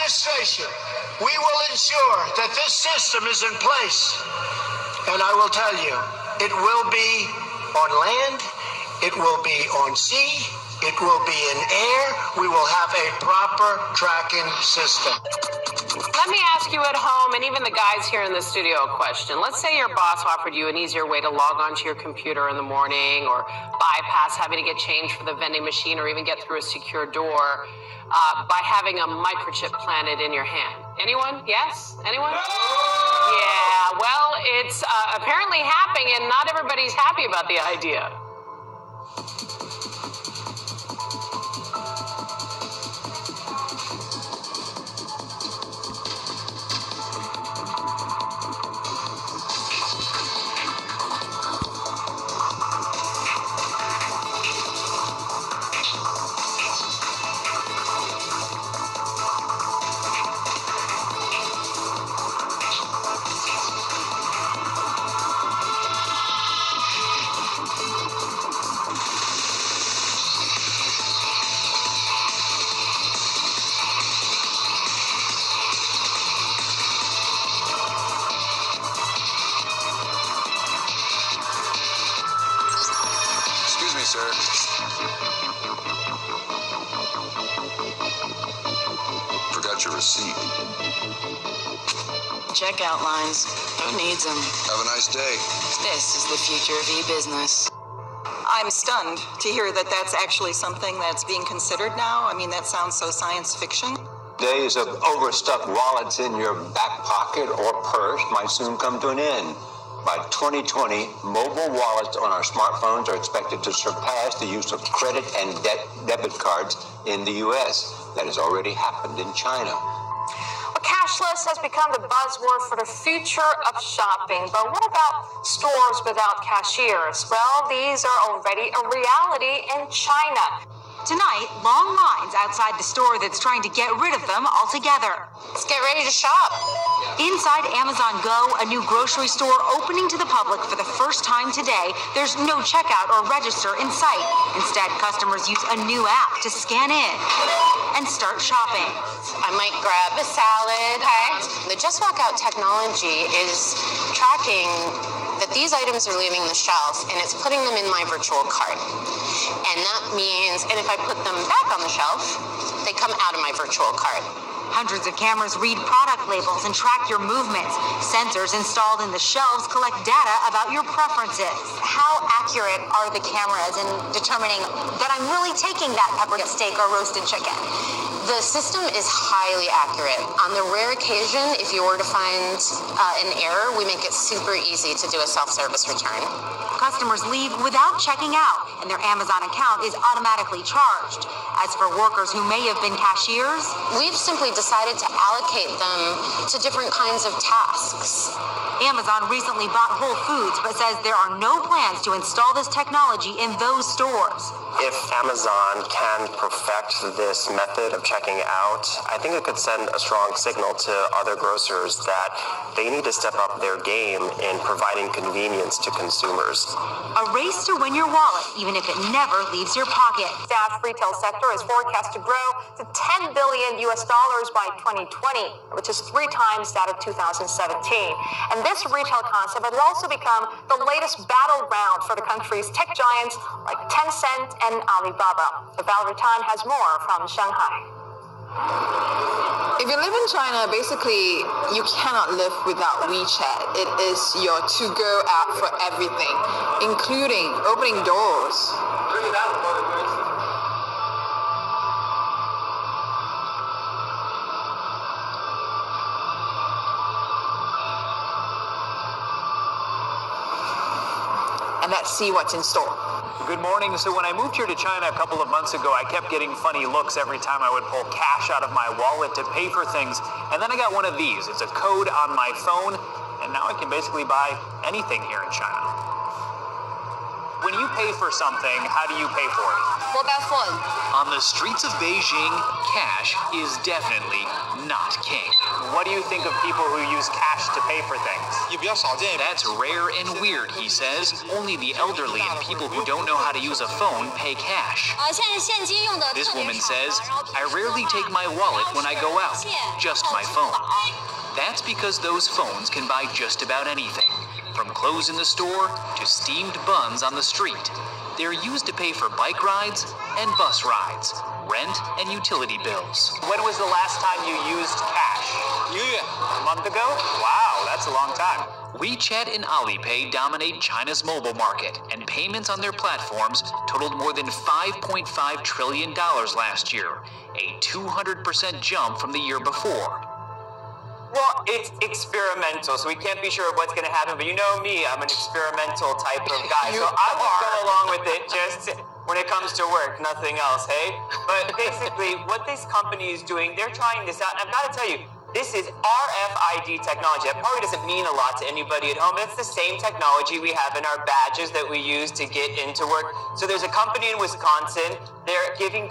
administration, we will ensure that this system is in place. And I will tell you, it will be on land, it will be on sea, it will be in air. We will have a proper tracking system. Let me ask you at home, and even the guys here in the studio, a question. Let's say your boss offered you an easier way to log onto your computer in the morning, or bypass having to get change for the vending machine, or even get through a secure door by having a microchip planted in your hand. Anyone? Yes? Anyone? Yeah, well, it's apparently happening, and not everybody's happy about the idea. Sir. Forgot your receipt. Checkout lines. Who needs them? Have a nice day. This is the future of e-business. I'm stunned to hear that that's actually something that's being considered now. I mean, that sounds so science fiction. Days of overstuffed wallets in your back pocket or purse might soon come to an end. By 2020, mobile wallets on our smartphones are expected to surpass the use of credit and debit cards in the U.S. That has already happened in China. Well, cashless has become the buzzword for the future of shopping. But what about stores without cashiers? Well, these are already a reality in China. Tonight, long lines outside the store that's trying to get rid of them altogether. Let's get ready to shop. Inside Amazon Go, a new grocery store opening to the public for the first time today, there's no checkout or register in sight. Instead, customers use a new app to scan in and start shopping. I might grab a salad. Okay. The Just Walk Out technology is tracking that these items are leaving the shelf, and it's putting them in my virtual cart. And that means, and if I put them back on the shelf, they come out of my virtual cart. Hundreds of cameras read product labels and track your movements. Sensors installed in the shelves collect data about your preferences. How accurate are the cameras in determining that I'm really taking that peppered steak or roasted chicken? The system is highly accurate. On the rare occasion, if you were to find an error, we make it super easy to do a self-service return. Customers leave without checking out, and their Amazon account is automatically charged. As for workers who may have been cashiers, we've simply decided to allocate them to different kinds of tasks. Amazon recently bought Whole Foods, but says there are no plans to install this technology in those stores. If Amazon can perfect this method of checking out, I think it could send a strong signal to other grocers that they need to step up their game in providing convenience to consumers. A race to win your wallet, even if it never leaves your pocket. Staff retail sector is forecast to grow to $10 billion by 2020, which is 3 times that of 2017. And this retail concept has also become the latest battleground for the country's tech giants like Tencent and Alibaba. So Valerie Tan has more from Shanghai. If you live in China, basically, you cannot live without WeChat. It is your to-go app for everything, including opening doors. And let's see what's in store. Good morning. So when I moved here to China a couple of months ago, I kept getting funny looks every time I would pull cash out of my wallet to pay for things. And then I got one of these. It's a code on my phone, and now I can basically buy anything here in China. when you pay for something, how do you pay for it? Mobile phone. On the streets of Beijing, cash is definitely not king. What do you think of people who use cash to pay for things? That's rare and weird, he says. Only the elderly and people who don't know how to use a phone pay cash. This woman says, I rarely take my wallet when I go out, just my phone. That's because those phones can buy just about anything, from clothes in the store to steamed buns on the street. They're used to pay for bike rides and bus rides, rent and utility bills. When was the last time you used cash? A month ago? Wow, that's a long time. WeChat and Alipay dominate China's mobile market, and payments on their platforms totaled more than $5.5 trillion last year, a 200% jump from the year before. Well, it's experimental, so we can't be sure of what's going to happen. But you know me, I'm an experimental type of guy. So I will go along with it just when it comes to work, nothing else, hey? But basically, what this company is doing, they're trying this out. And I've got to tell you, this is RFID technology. That probably doesn't mean a lot to anybody at home. It's the same technology we have in our badges that we use to get into work. So there's a company in Wisconsin. They're giving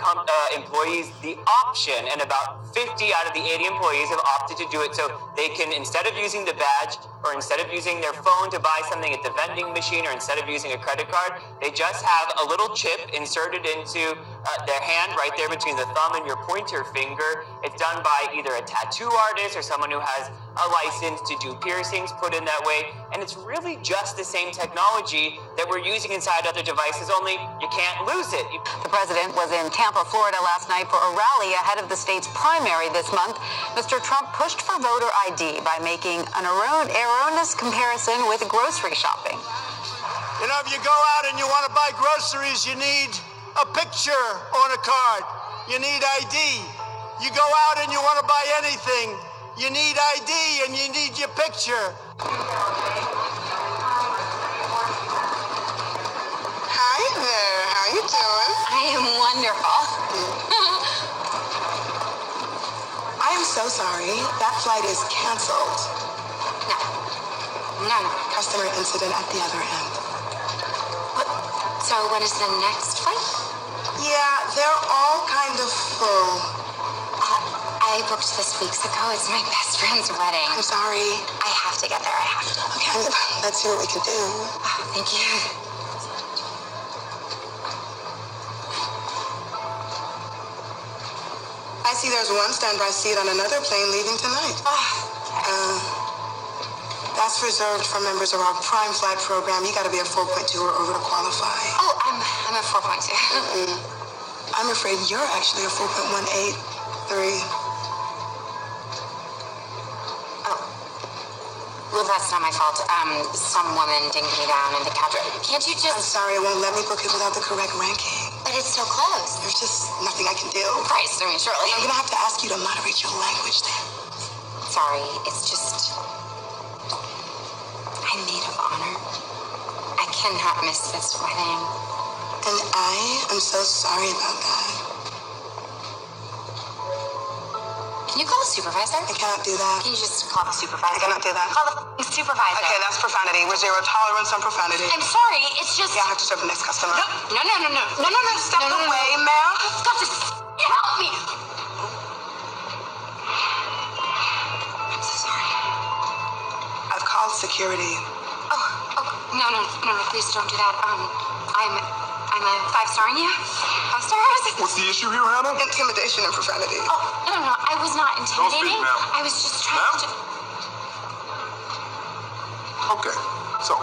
employees the option, and about 50 out of the 80 employees have opted to do it. So they can, instead of using the badge or instead of using their phone to buy something at the vending machine or instead of using a credit card, they just have a little chip inserted into their hand right there between the thumb and your pointer finger. It's done by either a tattoo artist or someone who has a license to do piercings put in that way. And it's really just the same technology that we're using inside other devices, only you can't lose it. The president was in Tampa, Florida last night for a rally ahead of the state's primary this month. Mr. Trump pushed for voter ID by making an erroneous comparison with grocery shopping. You know, if you go out and you want to buy groceries, you need a picture on a card. You need ID. You go out and you want to buy anything, you need ID and you need your picture. Hi there, how you doing? I am wonderful. I am so sorry. That flight is canceled. No. Customer incident at the other end. So when is the next flight? Yeah, they're all kind of full. I booked this weeks ago. It's my best friend's wedding. I'm sorry. I have to get there. I have to. Okay, let's see what we can do. Oh, thank you. I see there's one standby seat on another plane leaving tonight. That's reserved for members of our Prime Flight program. You got to be a 4.2 or over to qualify. Oh, I'm a 4.2. I'm afraid you're actually a 4.183. Well, that's not my fault. Some woman dinged me down in the cab. Can't you just... I'm sorry, it won't let me book it without the correct ranking. But it's so close. There's just nothing I can do. Christ, I mean, surely. I'm gonna have to ask you to moderate your language then. Sorry, it's just... I'm maid of honor. I cannot miss this wedding. And I am so sorry about that. Can you call the supervisor? I cannot do that. Can you just call the supervisor? I cannot do that. Call the supervisor. Okay, that's profanity. We're zero tolerance on profanity. I'm sorry, it's just... Yeah, I have to serve the next customer. No. Step away, ma'am. Stop, just help me. I'm so sorry. I've called security. No, please don't do that. I'm a 5-star in you. 5 stars. What's the issue here, Hannah? Intimidation and profanity. Oh, no, I was not intimidating. Don't speak, I was just trying to... Okay, so,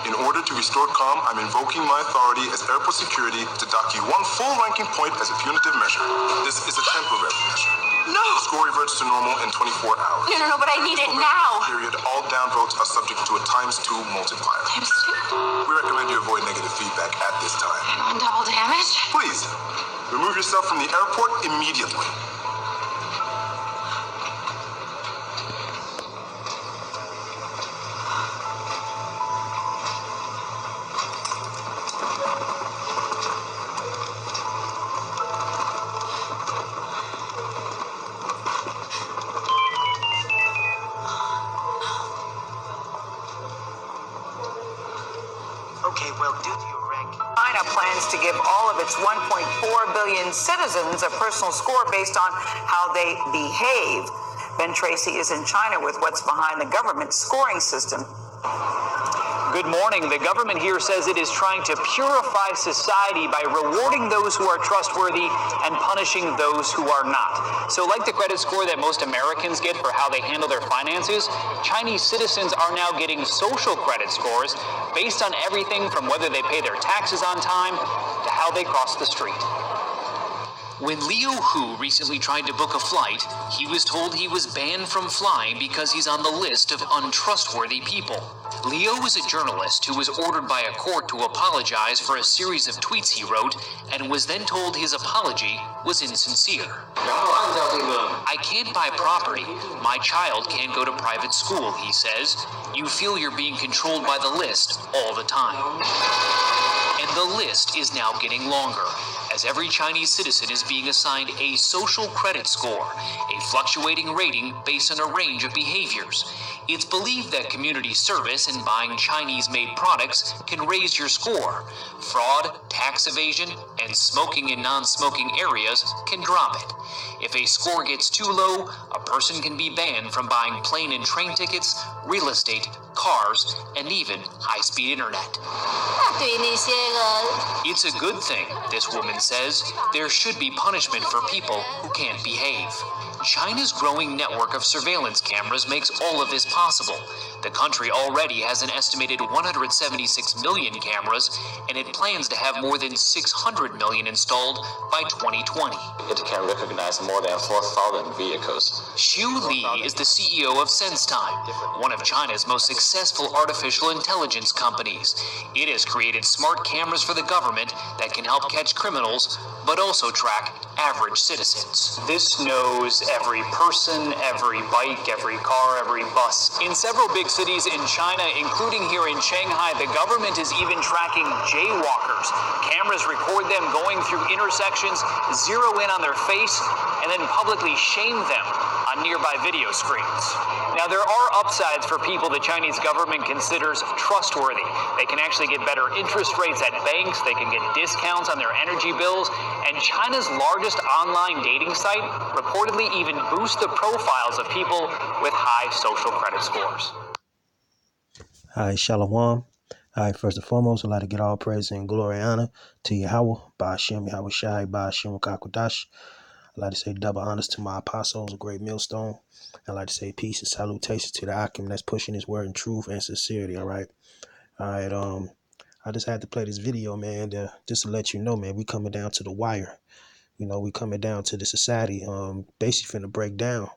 in order to restore calm, I'm invoking my authority as airport security to dock you 1 full ranking point as a punitive measure. This is a temporary measure. No! The score reverts to normal in 24 hours. No, but I need it now. Period. All downvotes are subject to a ×2 multiplier. ×2? We recommend you avoid negative feedback at this time. I'm on double damage. Please, remove yourself from the airport immediately. Okay, well, due to your rank China plans to give all of its 1.4 billion citizens a personal score based on how they behave. Ben Tracy is in China with what's behind the government's scoring system. Good morning. The government here says it is trying to purify society by rewarding those who are trustworthy and punishing those who are not. So like the credit score that most Americans get for how they handle their finances, Chinese citizens are now getting social credit scores based on everything from whether they pay their taxes on time to how they cross the street. When Leo Hu recently tried to book a flight, he was told he was banned from flying because he's on the list of untrustworthy people. Leo is a journalist who was ordered by a court to apologize for a series of tweets he wrote and was then told his apology was insincere. I can't buy property. My child can't go to private school, he says. You feel you're being controlled by the list all the time. And the list is now getting longer, as every Chinese citizen is being assigned a social credit score, a fluctuating rating based on a range of behaviors. It's believed that community service and buying Chinese-made products can raise your score. Fraud, tax evasion, and smoking in non-smoking areas can drop it. If a score gets too low, a person can be banned from buying plane and train tickets, real estate, cars, and even high-speed internet. It's a good thing, this woman says. There should be punishment for people who can't behave. China's growing network of surveillance cameras makes all of this possible. The country already has an estimated 176 million cameras, and it plans to have more than 600 million installed by 2020. It can recognize more than 4,000 vehicles. Xu Li is the CEO of SenseTime, one of China's most successful artificial intelligence companies. It has created smart cameras for the government that can help catch criminals, but also track average citizens. This knows every person, every bike, every car, every bus. In several big cities in China, including here in Shanghai, the government is even tracking jaywalkers. Cameras record them going through intersections, zero in on their face, and then publicly shame them on nearby video screens. Now, there are upsides for people the Chinese government considers trustworthy. They can actually get better interest rates at banks, they can get discounts on their energy bills, and China's largest online dating site reportedly even boosts the profiles of people with high social credit scores. All right, Shalom. All right, first and foremost, I'd like to get all praise and glory and honor to Yahweh, Ba'ashem, Yahweh Shai, Ba'ashem, Kakodash. I'd like to say double honors to my apostles, a great millstone. I'd like to say peace and salutations to the Akim that's pushing his word in truth and sincerity, all right? All right, I just had to play this video, man, just to let you know, man, we coming down to the wire. You know, we coming down to the society, basically finna break down,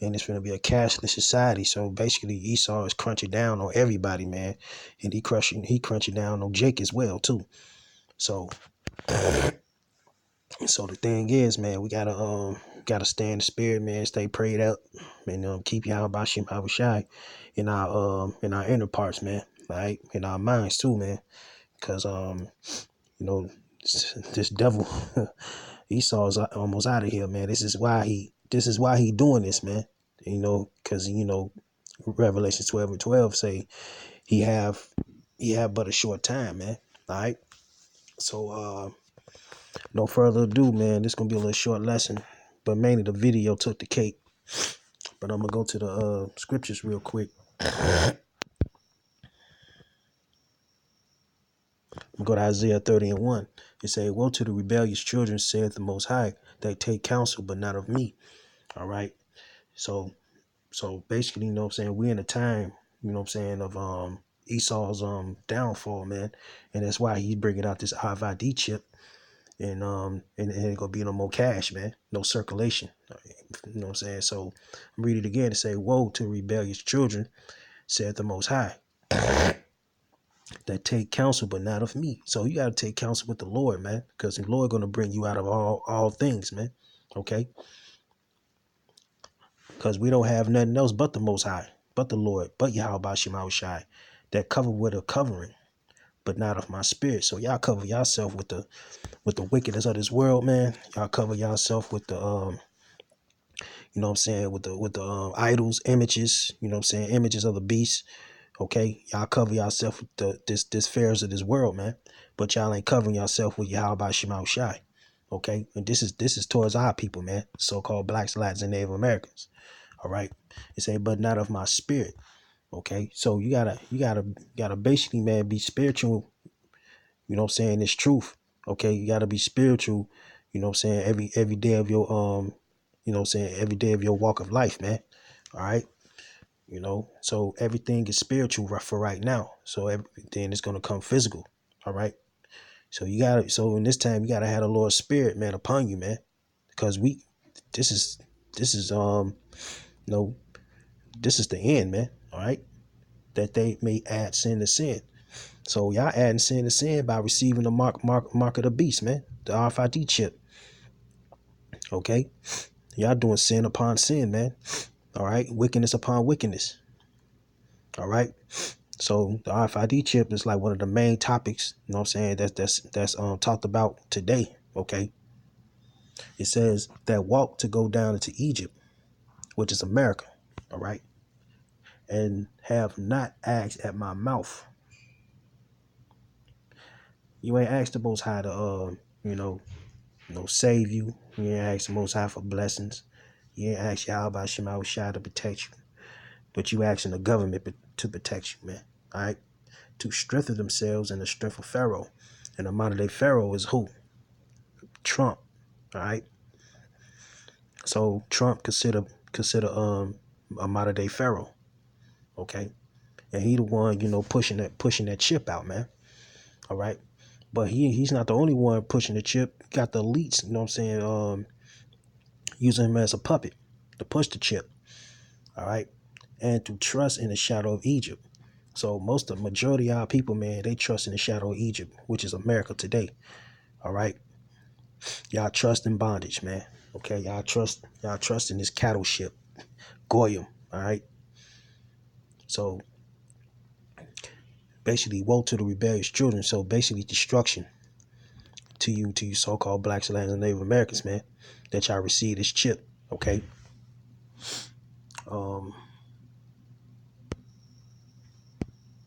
and it's finna be a cashless society. So basically Esau is crunching down on everybody, man, and he crunching down on Jake as well, too. So the thing is, man, we gotta stay in the spirit, man, stay prayed up, and keep Yahweh Bashim Havashai in our inner parts, man, right? In our minds too, man. Cause you know, this devil Esau is almost out of here, man. This is why he doing this, man. You know, cause Revelation 12:12 say he have but a short time, man. All right. So no further ado, man. This gonna be a little short lesson, but mainly the video took the cake. But I'm gonna go to the scriptures real quick. I'm gonna go to Isaiah 30:1. It say, "Woe to the rebellious children, saith the Most High, that take counsel, but not of me." All right. So basically, you know what I'm saying, we're in a time, you know what I'm saying, of Esau's downfall, man, and that's why he's bringing out this RFID chip. And it ain't gonna be no more cash, man. No circulation. You know what I'm saying? So I'm reading it again to say, "Woe to rebellious children, saith the Most High, that take counsel, but not of me." So you gotta take counsel with the Lord, man, because the Lord gonna bring you out of all things, man. Okay? Because we don't have nothing else but the Most High, but the Lord, but Yahweh Bashim Shai, that covered with a covering, but not of my spirit. So y'all cover yourself with the wickedness of this world, man. Y'all cover yourself with the you know what I'm saying, with the idols, images, you know what I'm saying, images of the beast, Okay, y'all cover yourself with this affairs of this world, man. But y'all ain't covering yourself with Yahweh Shema Shai. Okay, and this is towards our people, man, so-called blacks, Latins, and Native Americans. All right, it say, but not of my spirit. Okay, so you gotta basically, man, be spiritual. You know what I'm saying? It's truth. Okay, you gotta be spiritual. You know what I'm saying? Every day of your you know what I'm saying? Every day of your walk of life, man. All right. You know, so everything is spiritual for right now. So everything is gonna come physical. All right. So so in this time you gotta have the Lord's Spirit, man, upon you, man, because this is you know, this is the end, man. All right, that they may add sin to sin. So y'all adding sin to sin by receiving the mark of the beast, man, the RFID chip. Okay, y'all doing sin upon sin, man. All right, wickedness upon wickedness. All right. So the RFID chip is like one of the main topics, you know what I'm saying, that's talked about today. Okay. It says that walk to go down into Egypt, which is America. All right. And have not asked at my mouth. You ain't asked the Most High to save you. You ain't asked the Most High for blessings. You ain't asked Yahweh Shema Shai to protect you. But you asking the government to protect you, man. All right. To strengthen themselves in the strength of Pharaoh. And the modern day Pharaoh is who? Trump. All right. So Trump consider a modern day Pharaoh. Okay. And he the one, pushing that chip out, man. All right. But he's not the only one pushing the chip. You got the elites, you know what I'm saying, using him as a puppet to push the chip. All right. And to trust in the shadow of Egypt. So majority of our people, man, they trust in the shadow of Egypt, which is America today. All right. Y'all trust in bondage, man. Okay. Y'all trust in this cattle ship. Goyim. All right. So basically, woe to the rebellious children. So basically, destruction to you so-called blacks, Latins, and Native Americans, man, that y'all receive this chip. Okay.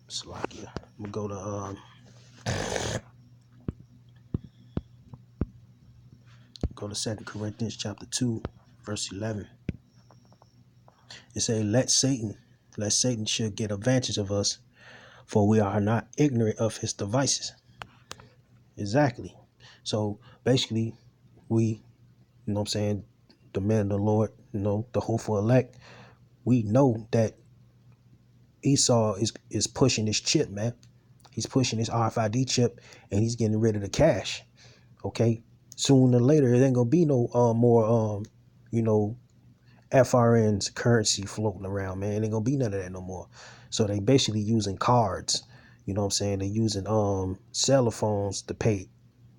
Slovakia. I'm gonna go to 2 Corinthians chapter 2, verse 11. It say, let Satan should get advantage of us, for we are not ignorant of his devices. Exactly. So basically, we, you know what I'm saying, the men of the Lord, the hopeful elect, we know that Esau is pushing this chip, man. He's pushing this RFID chip, and he's getting rid of the cash. Okay. Sooner or later, it ain't gonna be no more FRN's currency floating around, man. It ain't gonna be none of that no more. So they basically using cards. You know what I'm saying? They're using cell phones to pay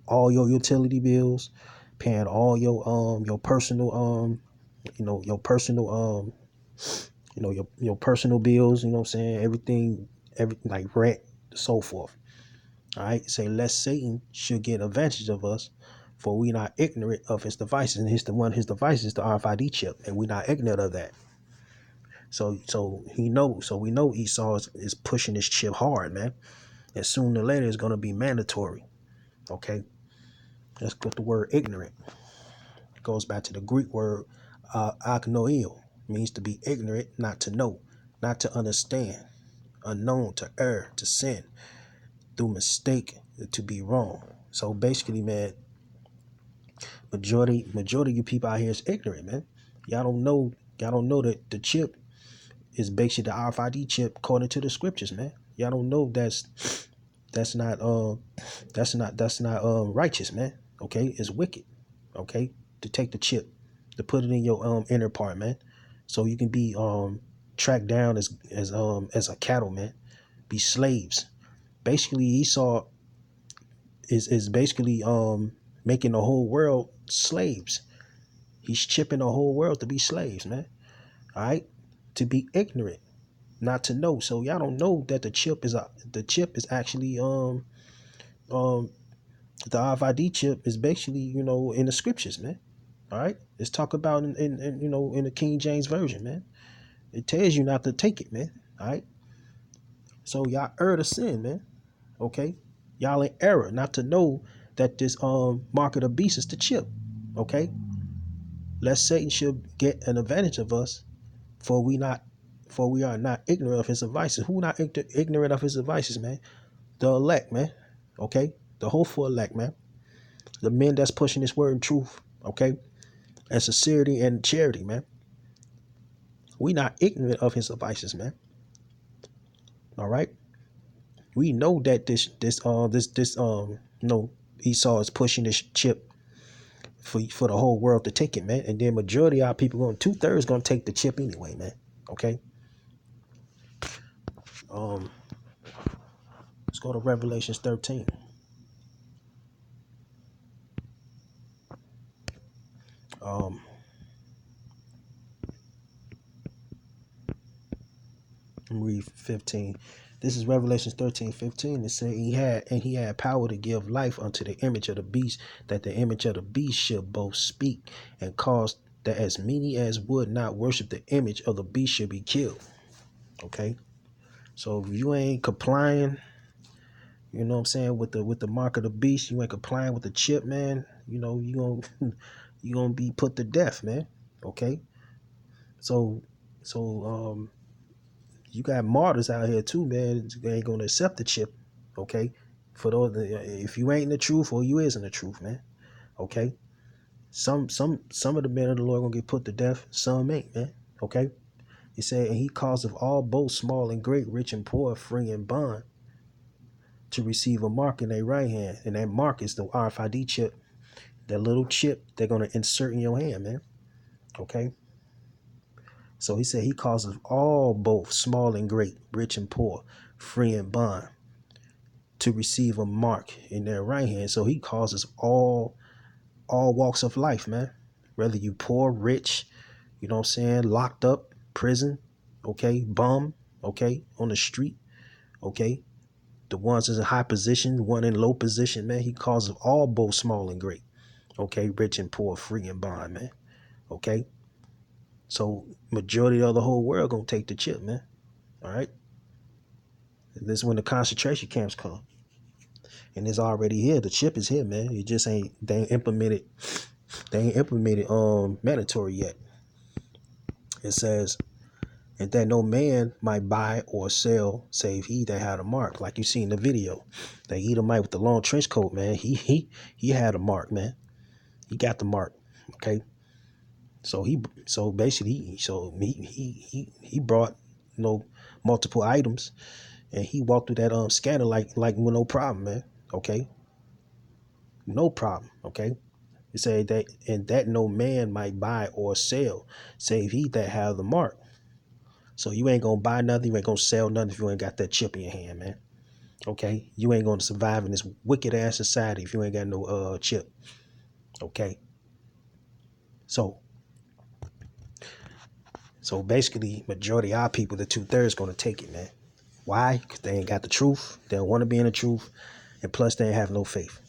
all your utility bills, paying all your personal your personal your personal bills, you know what I'm saying? Everything like rent, so forth. All right. Say, lest Satan should get advantage of us, for we not ignorant of his devices. And his device is the RFID chip, and we not ignorant of that. So we know Esau is pushing this chip hard, man. And sooner or later it's gonna be mandatory. Okay. Let's put the word ignorant. It goes back to the Greek word agnoeo. Means to be ignorant, not to know, not to understand, unknown, to err, to sin, through mistake, to be wrong. So basically, man, majority of you people out here is ignorant, man. Y'all don't know that the chip is basically the RFID chip according to the scriptures, man. Y'all don't know that's not righteous, man. Okay, it's wicked. Okay, to take the chip, to put it in your inner part, man, so you can be tracked down as a cattle, man. Be slaves. Basically, Esau is basically making the whole world slaves. He's chipping the whole world to be slaves, man. All right, to be ignorant, not to know. So y'all don't know that the chip is actually the RFID chip is basically in the scriptures, man. All right, it's talked about in in the King James version, man. It tells you not to take it, man. All right. So y'all err to sin, man. Okay? Y'all in error not to know that this mark of the beast is the chip. Okay? Lest Satan should get an advantage of us, for we are not ignorant of his devices. Who not ignorant of his devices, man? The elect, man. Okay? The hopeful elect, man. The men that's pushing this word in truth, okay? And sincerity and charity, man. We not ignorant of his devices, man. All right? We know that Esau is pushing this chip for the whole world to take it, man. And then majority of our people going 2/3 gonna take the chip anyway, man. Okay. Let's go to Revelations 13. Read 15. This is Revelations 13:15. It said he had power to give life unto the image of the beast, that the image of the beast should both speak and cause that as many as would not worship the image of the beast should be killed. Okay. So if you ain't complying, you know what I'm saying, with the mark of the beast, you ain't complying with the chip, man, you know, you gonna be put to death, man. Okay. So you got martyrs out here too, man. They ain't gonna accept the chip, okay? For those, if you ain't in the truth or you is in the truth, man, okay? Some of the men of the Lord gonna get put to death. Some ain't, man, okay? He said, and he causeth all both small and great, rich and poor, free and bond, to receive a mark in their right hand, and that mark is the RFID chip. That little chip they're gonna insert in your hand, man, okay? So he said he causes all both small and great, rich and poor, free and bond, to receive a mark in their right hand. So he causes all walks of life, man. Whether you poor, rich, you know what I'm saying, locked up, prison, okay, bum, okay, on the street, okay. The ones that's in high position, the one in low position, man. He causes all both small and great, okay, rich and poor, free and bond, man. Okay. So majority of the whole world gonna take the chip, man. All right. This is when the concentration camps come. And it's already here. The chip is here, man. It just ain't they ain't implemented mandatory yet. It says, and that no man might buy or sell save he that had a mark. Like you see in the video. That Edomite with the long trench coat, man. He had a mark, man. He got the mark. Okay. So he brought, you know, multiple items, and he walked through that scanner like with no problem, man. Okay. No problem. Okay. It said that, and that no man might buy or sell save he that have the mark. So you ain't gonna buy nothing, you ain't gonna sell nothing if you ain't got that chip in your hand, man. Okay. You ain't gonna survive in this wicked ass society if you ain't got no chip. Okay. So basically, majority of our people, the 2/3 gonna take it, man. Why? Because they ain't got the truth. They don't want to be in the truth. And plus, they have no faith.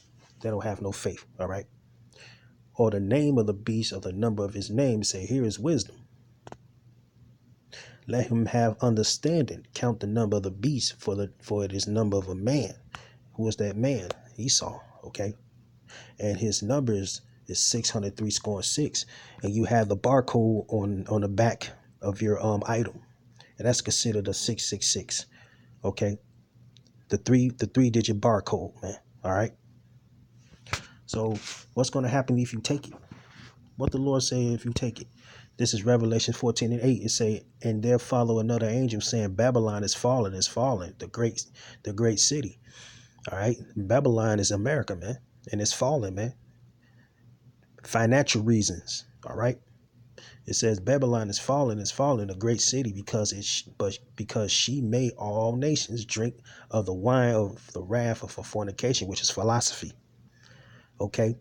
They don't have no faith. All right. Or the name of the beast, or the number of his name, say, here is wisdom. Let him have understanding. Count the number of the beast, for it is number of a man. Who is that man? Esau. Okay. And his numbers is 603 score 6. And you have the barcode on the back of your item. And that's considered a 666. Okay. The three digit barcode, man. All right. So what's going to happen if you take it? What the Lord say if you take it? This is Revelation 14:8. It say, and there follow another angel saying, Babylon is fallen, the great city. All right. Babylon is America, man. And it's fallen, man. Financial reasons. All right. It says Babylon is fallen, a great city, because she made all nations drink of the wine of the wrath of her fornication, which is philosophy. Okay.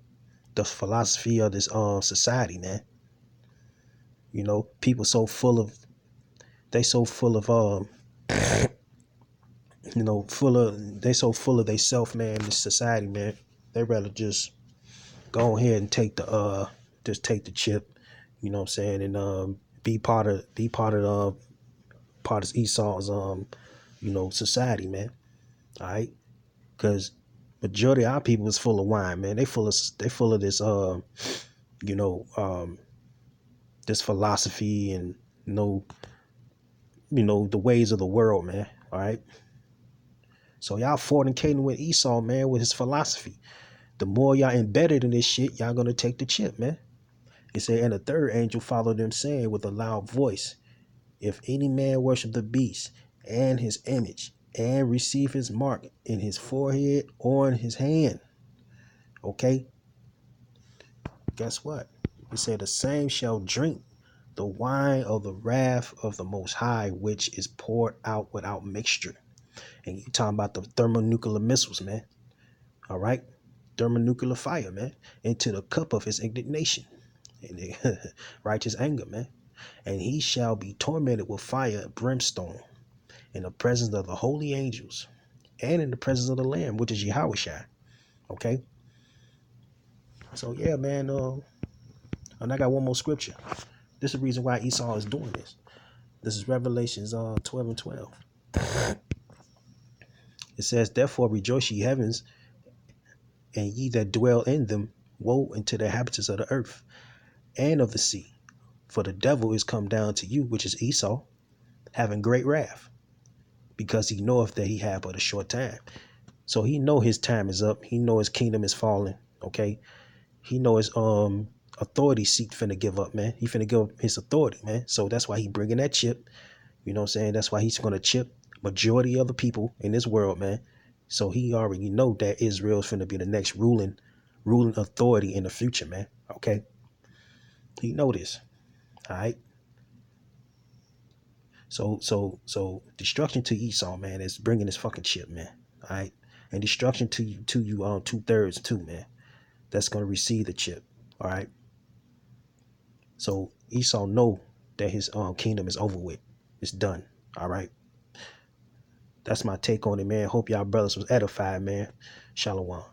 The philosophy of this society, man. You know, people so full of they so full of they so full of they self, man, this society, man. They rather just go ahead and take the chip, you know what I'm saying, and be part of Esau's society, man. All right, because majority of our people is full of wine, man. They full of this this philosophy and the ways of the world, man. All right. So y'all fornicating with Esau, man, with his philosophy. The more y'all embedded in this shit, y'all gonna take the chip, man. It said, and the third angel followed them, saying with a loud voice, if any man worship the beast and his image and receive his mark in his forehead or in his hand, okay, guess what? It said the same shall drink the wine of the wrath of the Most High, which is poured out without mixture. And you talking about the thermonuclear missiles, man. All right, thermonuclear fire, man, into the cup of his indignation and righteous anger, man. And he shall be tormented with fire and brimstone in the presence of the holy angels and in the presence of the Lamb, which is Yahushua. Okay. So yeah, man. And I got one more scripture. This is the reason why Esau is doing this. This is Revelations 12 and 12. It says, therefore rejoice ye heavens, and ye that dwell in them, woe unto the inhabitants of the earth and of the sea. For the devil is come down to you, which is Esau, having great wrath, because he knoweth that he have but a short time. So he know his time is up. He know his kingdom is falling. Okay. He know his authority seat finna give up, man. He finna give up his authority, man. So that's why he bringing that chip. You know what I'm saying? That's why he's gonna chip majority of the people in this world, man. So he already know that Israel is finna be the next ruling authority in the future, man. Okay. He know this. All right. So destruction to Esau, man, is bringing this fucking chip, man. All right. And destruction to you 2/3 too, man. That's gonna receive the chip. All right. So Esau know that his kingdom is over with. It's done. All right. That's my take on it, man. Hope y'all brothers was edified, man. Shalom.